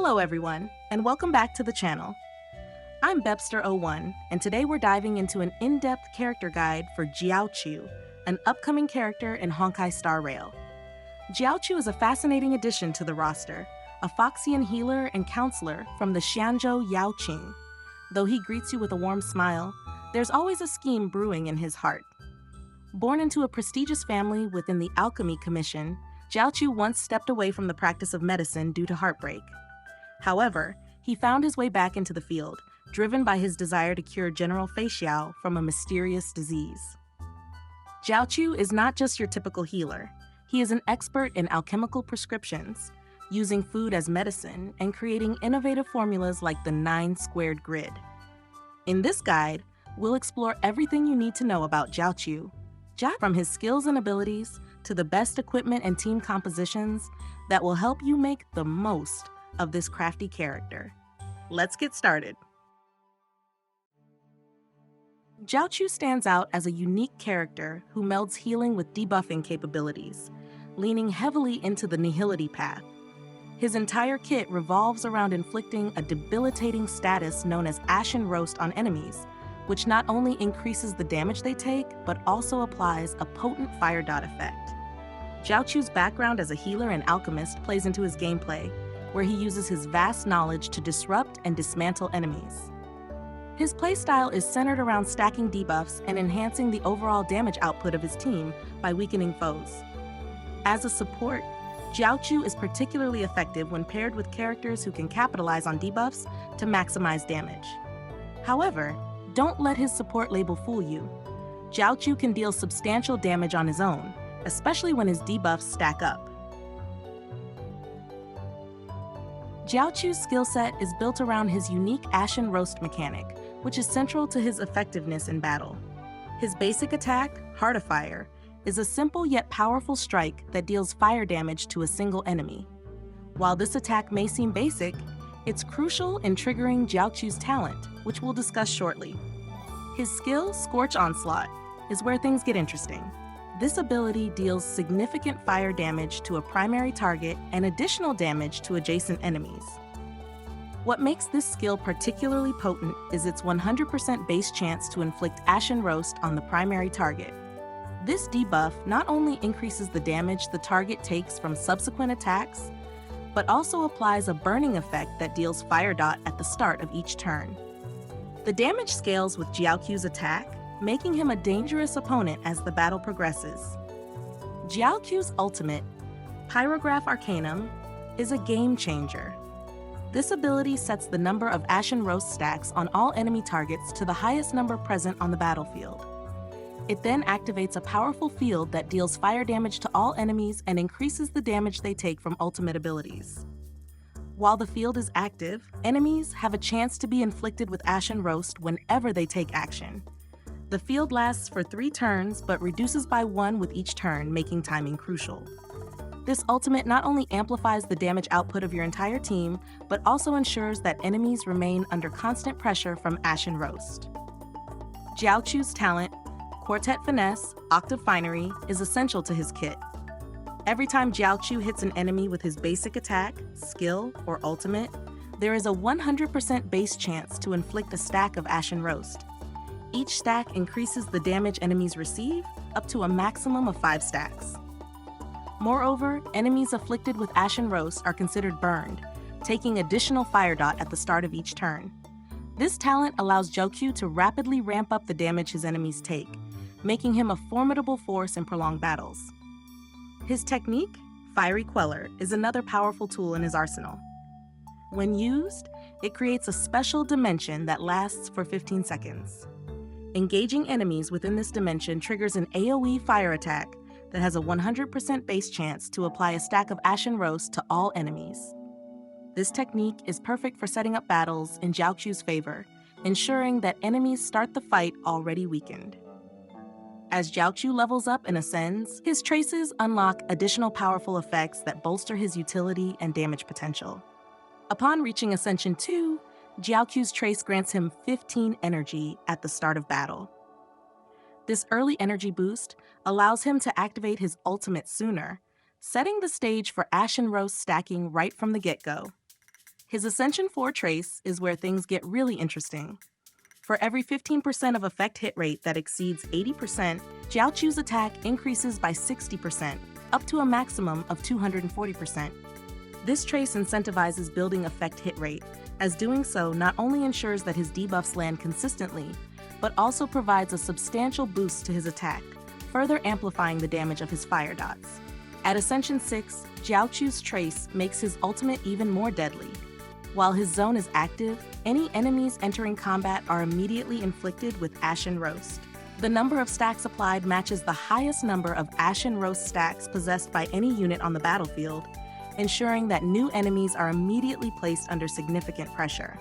Hello everyone, and welcome back to the channel. I'm Bebster01, and today we're diving into an in-depth character guide for Jiaoqiu, an upcoming character in Honkai Star Rail. Jiaoqiu is a fascinating addition to the roster, a Foxian healer and counselor from the Xianzhou Yaoqing. Though he greets you with a warm smile, there's always a scheme brewing in his heart. Born into a prestigious family within the Alchemy Commission, Jiaoqiu once stepped away from the practice of medicine due to heartbreak. However, he found his way back into the field, driven by his desire to cure General Fei Xiao from a mysterious disease. Jiaoqiu is not just your typical healer. He is an expert in alchemical prescriptions, using food as medicine and creating innovative formulas like the 9-squared grid. In this guide, we'll explore everything you need to know about Jiaoqiu, from his skills and abilities to the best equipment and team compositions that will help you make the most of this crafty character. Let's get started. Jiaoqiu stands out as a unique character who melds healing with debuffing capabilities, leaning heavily into the nihility path. His entire kit revolves around inflicting a debilitating status known as Ashen Roast on enemies, which not only increases the damage they take, but also applies a potent fire dot effect. Jiaoqiu's background as a healer and alchemist plays into his gameplay, where he uses his vast knowledge to disrupt and dismantle enemies. His playstyle is centered around stacking debuffs and enhancing the overall damage output of his team by weakening foes. As a support, Jiaoqiu is particularly effective when paired with characters who can capitalize on debuffs to maximize damage. However, don't let his support label fool you. Jiaoqiu can deal substantial damage on his own, especially when his debuffs stack up. Jiaoqiu's skill set is built around his unique Ashen Roast mechanic, which is central to his effectiveness in battle. His basic attack, Heart of Fire, is a simple yet powerful strike that deals fire damage to a single enemy. While this attack may seem basic, it's crucial in triggering Jiaoqiu's talent, which we'll discuss shortly. His skill, Scorch Onslaught, is where things get interesting. This ability deals significant fire damage to a primary target and additional damage to adjacent enemies. What makes this skill particularly potent is its 100% base chance to inflict Ashen Roast on the primary target. This debuff not only increases the damage the target takes from subsequent attacks, but also applies a burning effect that deals fire dot at the start of each turn. The damage scales with Jiaoqiu's attack, making him a dangerous opponent as the battle progresses. Jiaoqiu's ultimate, Pyrograph Arcanum, is a game changer. This ability sets the number of Ashen Roast stacks on all enemy targets to the highest number present on the battlefield. It then activates a powerful field that deals fire damage to all enemies and increases the damage they take from ultimate abilities. While the field is active, enemies have a chance to be inflicted with Ashen Roast whenever they take action. The field lasts for 3 turns, but reduces by 1 with each turn, making timing crucial. This ultimate not only amplifies the damage output of your entire team, but also ensures that enemies remain under constant pressure from Ashen Roast. Jiaoqiu's talent, Quartet Finesse, Octave Finery, is essential to his kit. Every time Jiaoqiu hits an enemy with his basic attack, skill, or ultimate, there is a 100% base chance to inflict a stack of Ashen Roast. Each stack increases the damage enemies receive up to a maximum of 5 stacks. Moreover, enemies afflicted with Ashen Roast are considered burned, taking additional fire dot at the start of each turn. This talent allows Jiaoqiu to rapidly ramp up the damage his enemies take, making him a formidable force in prolonged battles. His technique, Fiery Queller, is another powerful tool in his arsenal. When used, it creates a special dimension that lasts for 15 seconds. Engaging enemies within this dimension triggers an AoE fire attack that has a 100% base chance to apply a stack of Ashen Roast to all enemies. This technique is perfect for setting up battles in Jiaoqiu's favor, ensuring that enemies start the fight already weakened. As Jiaoqiu levels up and ascends, his traces unlock additional powerful effects that bolster his utility and damage potential. Upon reaching Ascension 2, Jiaoqiu's trace grants him 15 energy at the start of battle. This early energy boost allows him to activate his ultimate sooner, setting the stage for Ashen Roast stacking right from the get-go. His Ascension 4 trace is where things get really interesting. For every 15% of effect hit rate that exceeds 80%, Jiaoqiu's attack increases by 60%, up to a maximum of 240%. This trace incentivizes building effect hit rate, as doing so not only ensures that his debuffs land consistently, but also provides a substantial boost to his attack, further amplifying the damage of his fire dots. At Ascension 6, Jiaoqiu's trace makes his ultimate even more deadly. While his zone is active, any enemies entering combat are immediately inflicted with Ashen Roast. The number of stacks applied matches the highest number of Ashen Roast stacks possessed by any unit on the battlefield, ensuring that new enemies are immediately placed under significant pressure.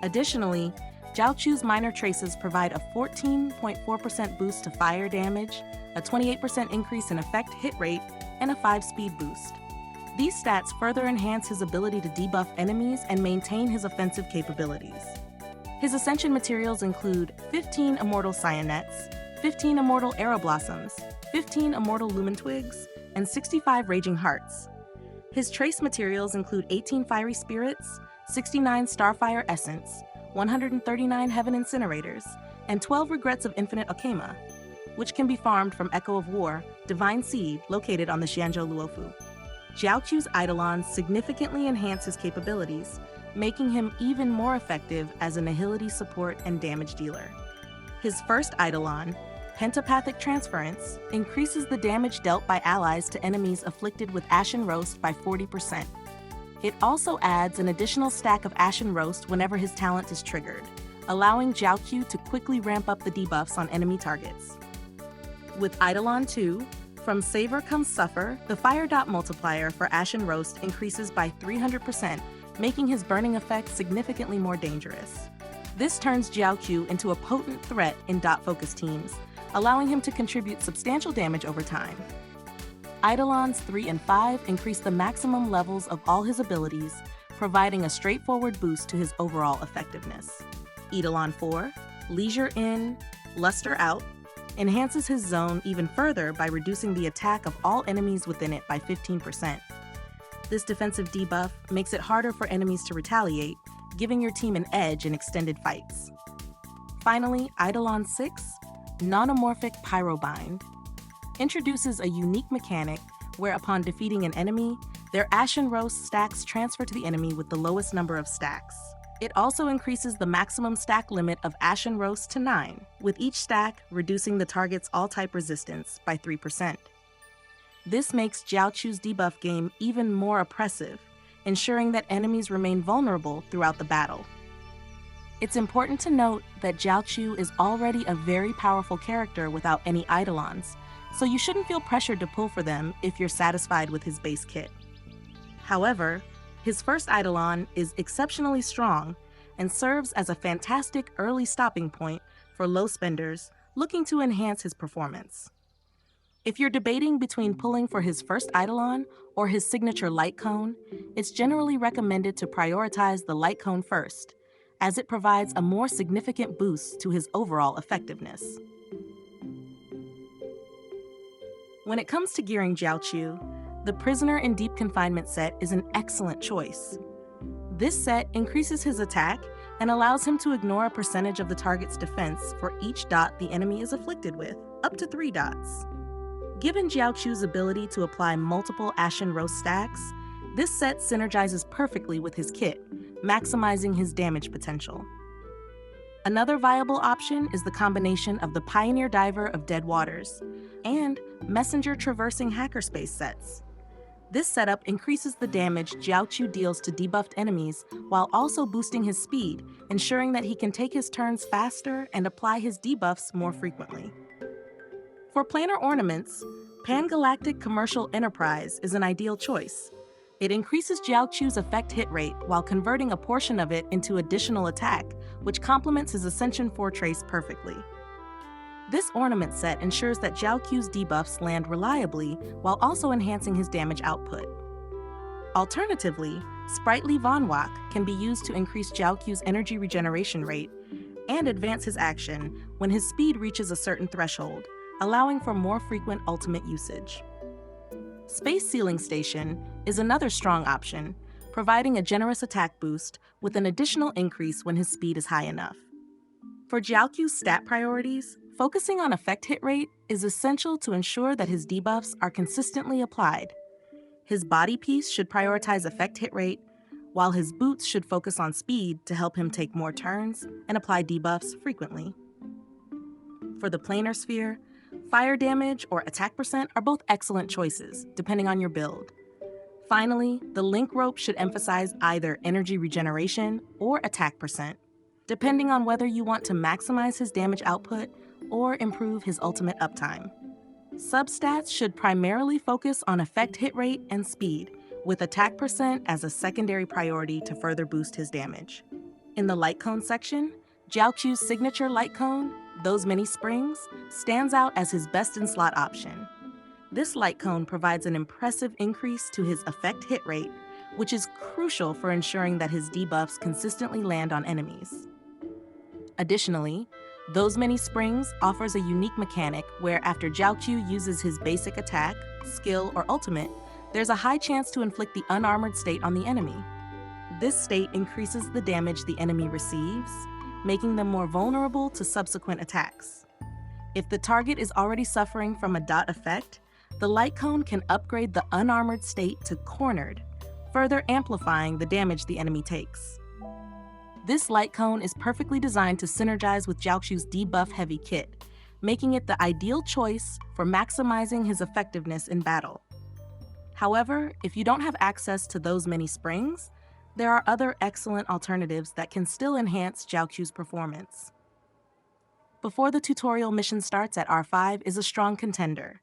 Additionally, Jiaoqiu's minor traces provide a 14.4% boost to fire damage, a 28% increase in effect hit rate, and a 5-speed boost. These stats further enhance his ability to debuff enemies and maintain his offensive capabilities. His Ascension materials include 15 Immortal Cyanets, 15 Immortal Arrow Blossoms, 15 Immortal Lumen Twigs, and 65 Raging Hearts. His trace materials include 18 Fiery Spirits, 69 Starfire Essence, 139 Heaven Incinerators, and 12 Regrets of Infinite Okema, which can be farmed from Echo of War, Divine Seed, located on the Xianzhou Luofu. Jiaoqiu's Eidolons significantly enhance his capabilities, making him even more effective as a nihility support and damage dealer. His first Eidolon, Pentapathic Transference, increases the damage dealt by allies to enemies afflicted with Ashen Roast by 40%. It also adds an additional stack of Ashen Roast whenever his talent is triggered, allowing Jiaoqiu to quickly ramp up the debuffs on enemy targets. With Eidolon 2, From Savor Comes Suffer, the fire dot multiplier for Ashen Roast increases by 300%, making his burning effect significantly more dangerous. This turns Jiaoqiu into a potent threat in dot focus teams, allowing him to contribute substantial damage over time. Eidolons 3 and 5 increase the maximum levels of all his abilities, providing a straightforward boost to his overall effectiveness. Eidolon 4, Leisure In, Luster Out, enhances his zone even further by reducing the attack of all enemies within it by 15%. This defensive debuff makes it harder for enemies to retaliate, giving your team an edge in extended fights. Finally, Eidolon 6, Non-Amorphic Pyrobind, introduces a unique mechanic where upon defeating an enemy, their Ashen Roast stacks transfer to the enemy with the lowest number of stacks. It also increases the maximum stack limit of Ashen Roast to 9, with each stack reducing the target's all-type resistance by 3%. This makes Jiaoqiu's debuff game even more oppressive, ensuring that enemies remain vulnerable throughout the battle. It's important to note that Jiaoqiu is already a very powerful character without any Eidolons, so you shouldn't feel pressured to pull for them if you're satisfied with his base kit. However, his first Eidolon is exceptionally strong and serves as a fantastic early stopping point for low spenders looking to enhance his performance. If you're debating between pulling for his first Eidolon or his signature Light Cone, it's generally recommended to prioritize the Light Cone first, as it provides a more significant boost to his overall effectiveness. When it comes to gearing Jiaoqiu, the Prisoner in Deep Confinement set is an excellent choice. This set increases his attack and allows him to ignore a percentage of the target's defense for each dot the enemy is afflicted with, up to 3 dots. Given Jiaoqiu's ability to apply multiple Ashen Roast stacks, this set synergizes perfectly with his kit, maximizing his damage potential. Another viable option is the combination of the Pioneer Diver of Dead Waters and Messenger Traversing Hackerspace sets. This setup increases the damage Jiaoqiu deals to debuffed enemies while also boosting his speed, ensuring that he can take his turns faster and apply his debuffs more frequently. For planar ornaments, Pan-Galactic Commercial Enterprise is an ideal choice. It increases Jiaoqiu's effect hit rate while converting a portion of it into additional attack, which complements his Ascension 4 trace perfectly. This ornament set ensures that Jiaoqiu's debuffs land reliably while also enhancing his damage output. Alternatively, Sprightly Von Wak can be used to increase Jiaoqiu's energy regeneration rate and advance his action when his speed reaches a certain threshold, allowing for more frequent ultimate usage. Space Sealing Station is another strong option, providing a generous attack boost with an additional increase when his speed is high enough. For Jiaoqiu's stat priorities, focusing on effect hit rate is essential to ensure that his debuffs are consistently applied. His body piece should prioritize effect hit rate, while his boots should focus on speed to help him take more turns and apply debuffs frequently. For the planar sphere, fire damage or attack percent are both excellent choices, depending on your build. Finally, the link rope should emphasize either energy regeneration or attack percent, depending on whether you want to maximize his damage output or improve his ultimate uptime. Substats should primarily focus on effect hit rate and speed, with attack percent as a secondary priority to further boost his damage. In the light cone section, Jiaoqiu's signature light cone, Those Many Springs, stands out as his best in slot option. This light cone provides an impressive increase to his effect hit rate, which is crucial for ensuring that his debuffs consistently land on enemies. Additionally, Those Many Springs offers a unique mechanic where after Jiaoqiu uses his basic attack, skill, or ultimate, there's a high chance to inflict the unarmored state on the enemy. This state increases the damage the enemy receives, making them more vulnerable to subsequent attacks. If the target is already suffering from a dot effect, the light cone can upgrade the unarmored state to cornered, further amplifying the damage the enemy takes. This light cone is perfectly designed to synergize with Jiaoqiu's debuff-heavy kit, making it the ideal choice for maximizing his effectiveness in battle. However, if you don't have access to Those Many Springs, there are other excellent alternatives that can still enhance Jiaoqiu's performance. Before the tutorial mission starts at R5 is a strong contender.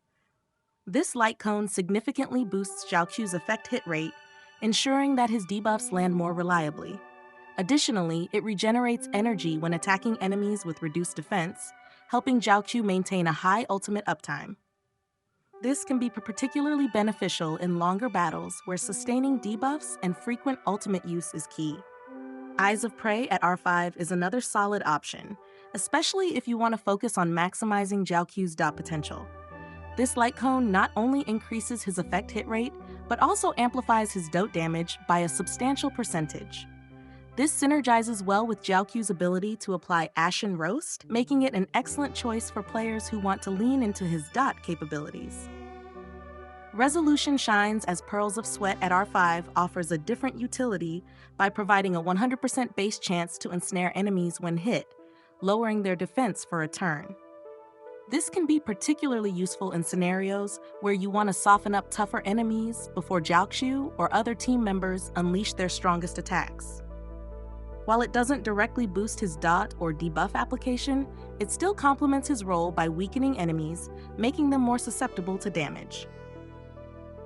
This light cone significantly boosts Jiaoqiu's effect hit rate, ensuring that his debuffs land more reliably. Additionally, it regenerates energy when attacking enemies with reduced defense, helping Jiaoqiu maintain a high ultimate uptime. This can be particularly beneficial in longer battles where sustaining debuffs and frequent ultimate use is key. Eyes of Prey at R5 is another solid option, especially if you want to focus on maximizing Jiaoqiu's dot potential. This light cone not only increases his effect hit rate, but also amplifies his dot damage by a substantial percentage. This synergizes well with Jiaoqiu's ability to apply Ashen Roast, making it an excellent choice for players who want to lean into his dot capabilities. Resolution Shines as Pearls of Sweat at R5 offers a different utility by providing a 100% base chance to ensnare enemies when hit, lowering their defense for a turn. This can be particularly useful in scenarios where you want to soften up tougher enemies before Jiaoqiu or other team members unleash their strongest attacks. While it doesn't directly boost his dot or debuff application, it still complements his role by weakening enemies, making them more susceptible to damage.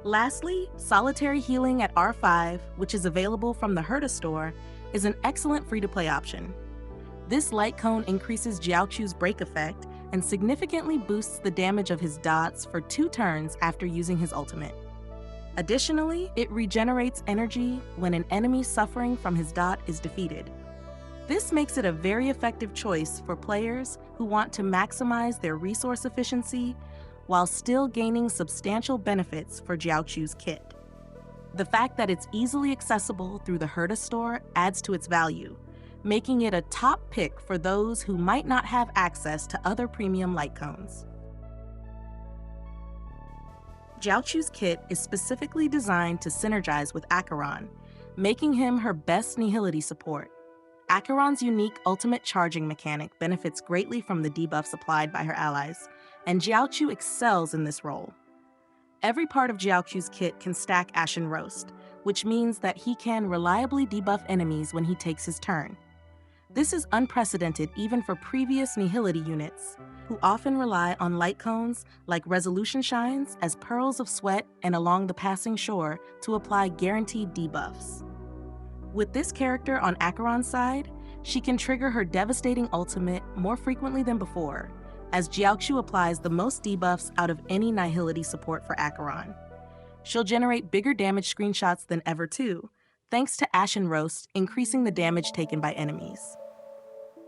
Lastly, Solitary Healing at R5, which is available from the Herta store, is an excellent free-to-play option. This light cone increases Jiaoqiu's break effect and significantly boosts the damage of his dots for 2 turns after using his ultimate. Additionally, it regenerates energy when an enemy suffering from his dot is defeated. This makes it a very effective choice for players who want to maximize their resource efficiency while still gaining substantial benefits for Jiaoqiu's kit. The fact that it's easily accessible through the Herta store adds to its value, making it a top pick for those who might not have access to other premium light cones. Jiaoqiu's kit is specifically designed to synergize with ACHERON, making him her best nihility support. ACHERON's unique ultimate charging mechanic benefits greatly from the debuffs applied by her allies, and Jiaoqiu excels in this role. Every part of Jiaoqiu's kit can stack Ashen Roast, which means that he can reliably debuff enemies when he takes his turn. This is unprecedented even for previous nihility units, who often rely on light cones like Resolution Shines as Pearls of Sweat and Along the Passing Shore to apply guaranteed debuffs. With this character on ACHERON's side, she can trigger her devastating ultimate more frequently than before, as Jiaoqiu applies the most debuffs out of any nihility support for ACHERON. She'll generate bigger damage screenshots than ever too, thanks to Ashen Roast increasing the damage taken by enemies.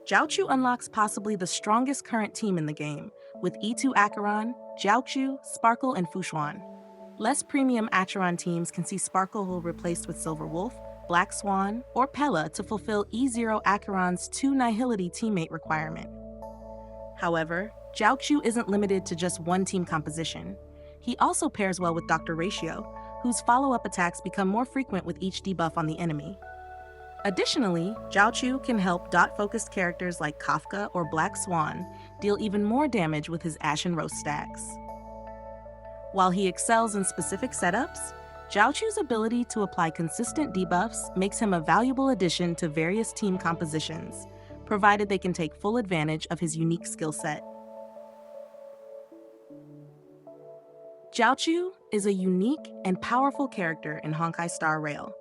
Jiaoqiu unlocks possibly the strongest current team in the game, with E2 ACHERON, Jiaoqiu, Sparkle, and Fushuan. Less premium ACHERON teams can see Sparkle replaced with Silver Wolf, Black Swan, or Pella to fulfill E0 ACHERON's 2 Nihility teammate requirement. However, Jiaoqiu isn't limited to just one team composition. He also pairs well with Dr. Ratio, whose follow-up attacks become more frequent with each debuff on the enemy. Additionally, Jiaoqiu can help dot-focused characters like Kafka or Black Swan deal even more damage with his Ashen Roast stacks. While he excels in specific setups, Jiaoqiu's ability to apply consistent debuffs makes him a valuable addition to various team compositions, provided they can take full advantage of his unique skill set. Jiaoqiu is a unique and powerful character in Honkai Star Rail,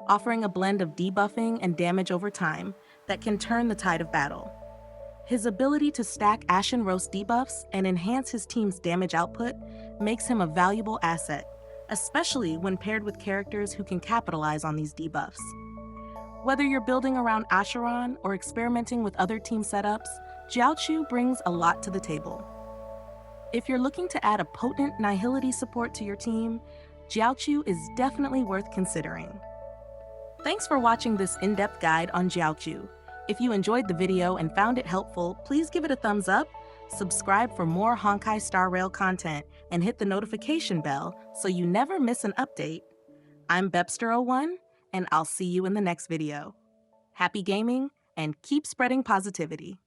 offering a blend of debuffing and damage over time that can turn the tide of battle. His ability to stack Ashen Roast debuffs and enhance his team's damage output makes him a valuable asset, especially when paired with characters who can capitalize on these debuffs. Whether you're building around ACHERON or experimenting with other team setups, Jiaoqiu brings a lot to the table. If you're looking to add a potent Nihility support to your team, Jiaoqiu is definitely worth considering. Thanks for watching this in-depth guide on Jiaoqiu. If you enjoyed the video and found it helpful, please give it a thumbs up, subscribe for more Honkai Star Rail content, and hit the notification bell so you never miss an update. I'm Bebster01, and I'll see you in the next video. Happy gaming, and keep spreading positivity.